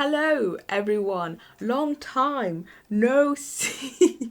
Hello everyone, long time no see.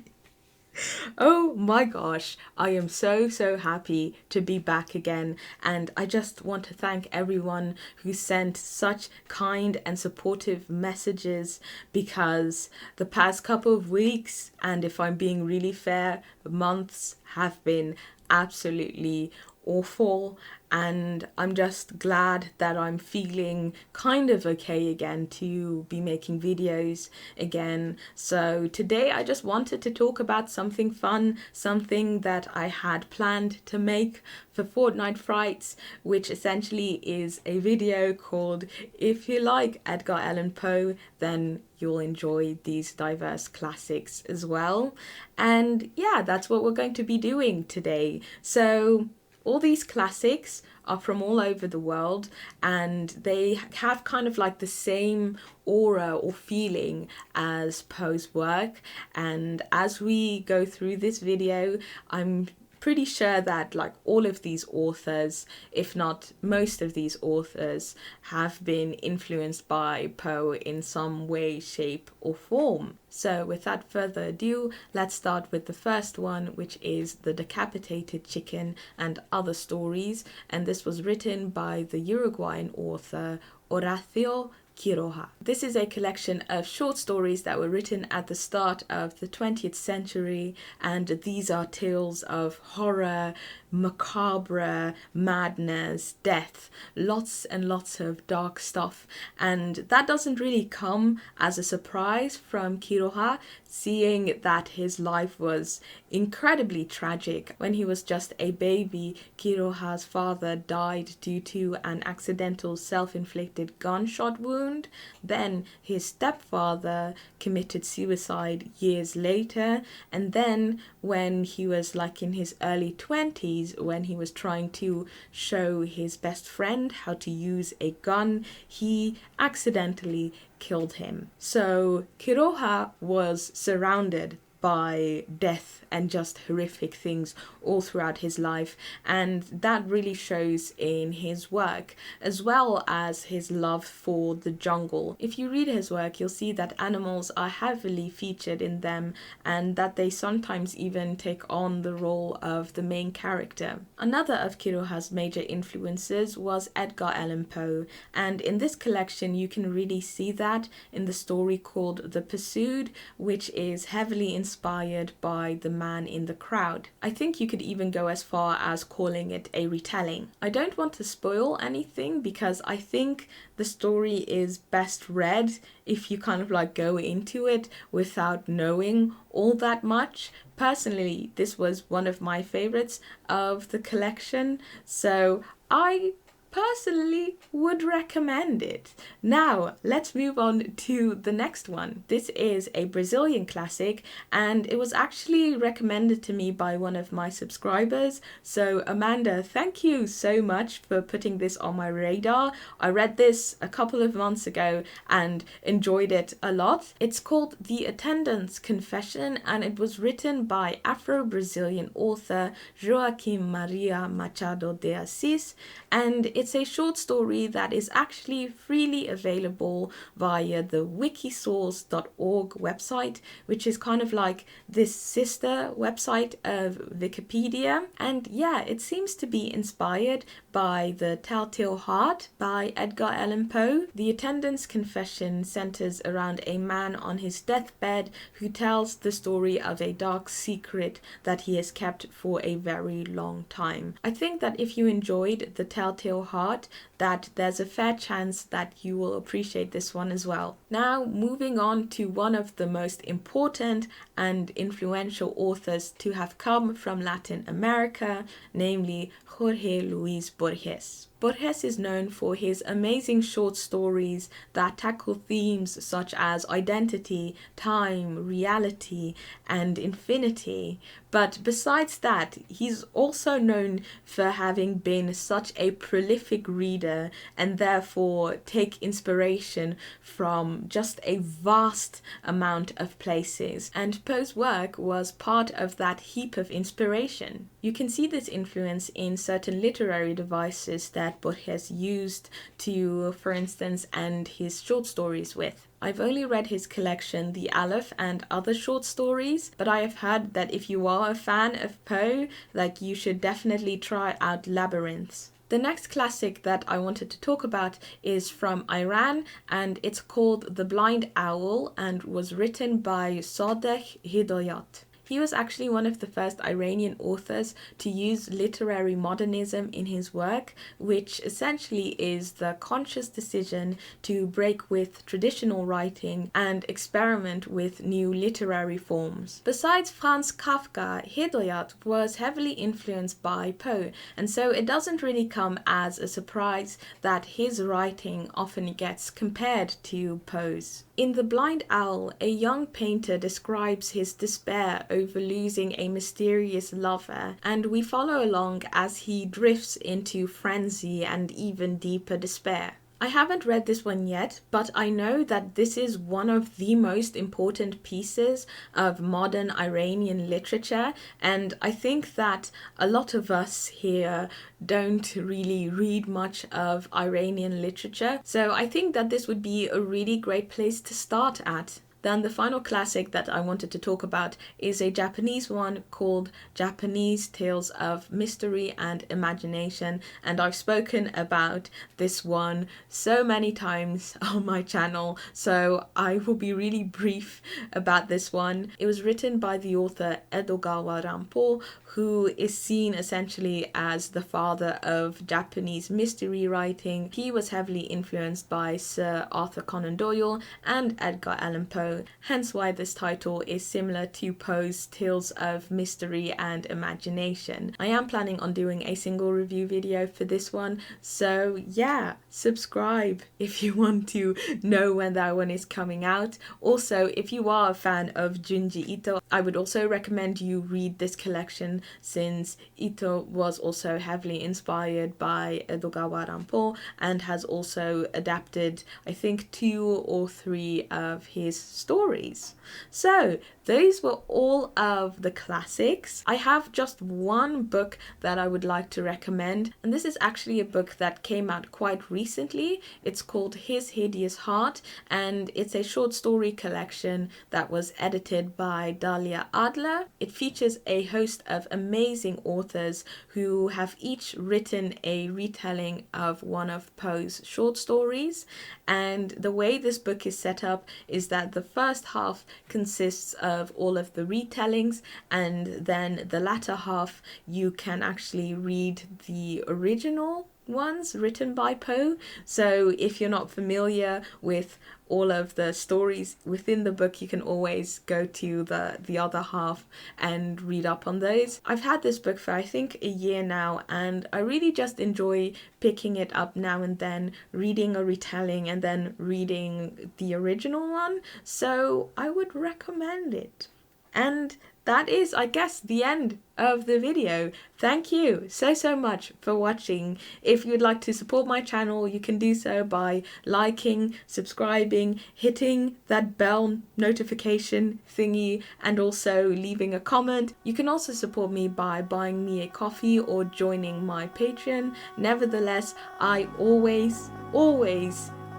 Oh my gosh, I am so happy to be back again, and I just want to thank everyone who sent such kind and supportive messages, because the past couple of weeks, and if I'm being really fair, months have been absolutely awful, and I'm just glad that I'm feeling kind of okay again to be making videos again. So today I just wanted to talk about something fun, something that I had planned to make for Fortnite Frights, which essentially is a video called "If you like Edgar Allan Poe, then you'll enjoy these diverse classics as well." And yeah, that's what we're going to be doing today. So all these classics are from all over the world, and they have kind of like the same aura or feeling as Poe's work. And as we go through this video, I'm pretty sure that like all of these authors, if not most of these authors, have been influenced by Poe in some way, shape or form. So without further ado, let's start with the first one, which is The Decapitated Chicken and Other Stories, and this was written by the Uruguayan author Horacio Quiroga. This is a collection of short stories that were written at the start of the 20th century, and these are tales of horror, macabre, madness, death, lots and lots of dark stuff. And that doesn't really come as a surprise from Quiroga, seeing that his life was incredibly tragic. When he was just a baby, Quiroga's father died due to an accidental self-inflicted gunshot wound. Then his stepfather committed suicide years later, and then when he was like in his early 20s, when he was trying to show his best friend how to use a gun, he accidentally killed him. So Quiroga was surrounded by death and just horrific things all throughout his life, and that really shows in his work, as well as his love for the jungle. If you read his work, you'll see that animals are heavily featured in them, and that they sometimes even take on the role of the main character. Another of Quiroga's major influences was Edgar Allan Poe, and in this collection you can really see that in the story called The Pursued, which is heavily inspired by The Man in the Crowd. I think you could even go as far as calling it a retelling. I don't want to spoil anything, because I think the story is best read if you kind of like go into it without knowing all that much. Personally, this was one of my favorites of the collection, so I personally would recommend it. Now let's move on to the next one. This is a Brazilian classic, and it was actually recommended to me by one of my subscribers. So Amanda, thank you so much for putting this on my radar. I read this a couple of months ago and enjoyed it a lot. It's called The Attendants Confession, and it was written by Afro-Brazilian author Joaquim Maria Machado de Assis, and it's a short story that is actually freely available via the wikisource.org website, which is kind of like this sister website of Wikipedia. And yeah, it seems to be inspired by The Telltale Heart by Edgar Allan Poe. The Attendants Confession centers around a man on his deathbed who tells the story of a dark secret that he has kept for a very long time. I think that if you enjoyed The Telltale Heart, that there's a fair chance that you will appreciate this one as well. Now, moving on to one of the most important and influential authors to have come from Latin America, namely Jorge Luis Borges. Borges is known for his amazing short stories that tackle themes such as identity, time, reality, and infinity. But besides that, he's also known for having been such a prolific reader and therefore take inspiration from just a vast amount of places. And Poe's work was part of that heap of inspiration. You can see this influence in certain literary devices that that Poe has used to, for instance, end his short stories with. I've only read his collection, The Aleph and Other Short Stories, but I have heard that if you are a fan of Poe, like, you should definitely try out Labyrinths. The next classic that I wanted to talk about is from Iran, and it's called The Blind Owl and was written by Sadegh Hidayat. He was actually one of the first Iranian authors to use literary modernism in his work, which essentially is the conscious decision to break with traditional writing and experiment with new literary forms. Besides Franz Kafka, Hidayat was heavily influenced by Poe, and so it doesn't really come as a surprise that his writing often gets compared to Poe's. In The Blind Owl, a young painter describes his despair over losing a mysterious lover, and we follow along as he drifts into frenzy and even deeper despair. I haven't read this one yet, but I know that this is one of the most important pieces of modern Iranian literature, and I think that a lot of us here don't really read much of Iranian literature, so I think that this would be a really great place to start at. Then the final classic that I wanted to talk about is a Japanese one called Japanese Tales of Mystery and Imagination, and I've spoken about this one so many times on my channel, so I will be really brief about this one. It was written by the author Edgar Allan Poe, who is seen essentially as the father of Japanese mystery writing. He was heavily influenced by Sir Arthur Conan Doyle and Edgar Allan Poe, hence why this title is similar to Poe's Tales of Mystery and Imagination. I am planning on doing a single review video for this one, so yeah, subscribe if you want to know when that one is coming out. Also, if you are a fan of Junji Ito, I would also recommend you read this collection, since Ito was also heavily inspired by Edgar Allan Poe and has also adapted, I think, 2 or 3 of his stories. So those were all of the classics. I have just one book that I would like to recommend, and this is actually a book that came out quite recently. It's called His Hideous Heart, and it's a short story collection that was edited by Dalia Adler. It features a host of amazing authors who have each written a retelling of one of Poe's short stories, and the way this book is set up is that the first half consists of all of the retellings, and then the latter half you can actually read the original ones written by Poe. So if you're not familiar with all of the stories within the book, you can always go to the other half and read up on those. I've had this book for I think a year now, and I really just enjoy picking it up now and then, reading a retelling and then reading the original one, so I would recommend it. And that is, I guess, the end of the video. Thank you so much for watching. If you'd like to support my channel, you can do so by liking, subscribing, hitting that bell notification thingy, and also leaving a comment. You can also support me by buying me a coffee or joining my Patreon. Nevertheless, I always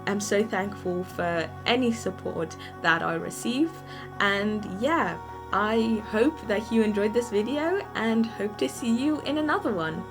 am so thankful for any support that I receive, and yeah, I hope that you enjoyed this video and hope to see you in another one.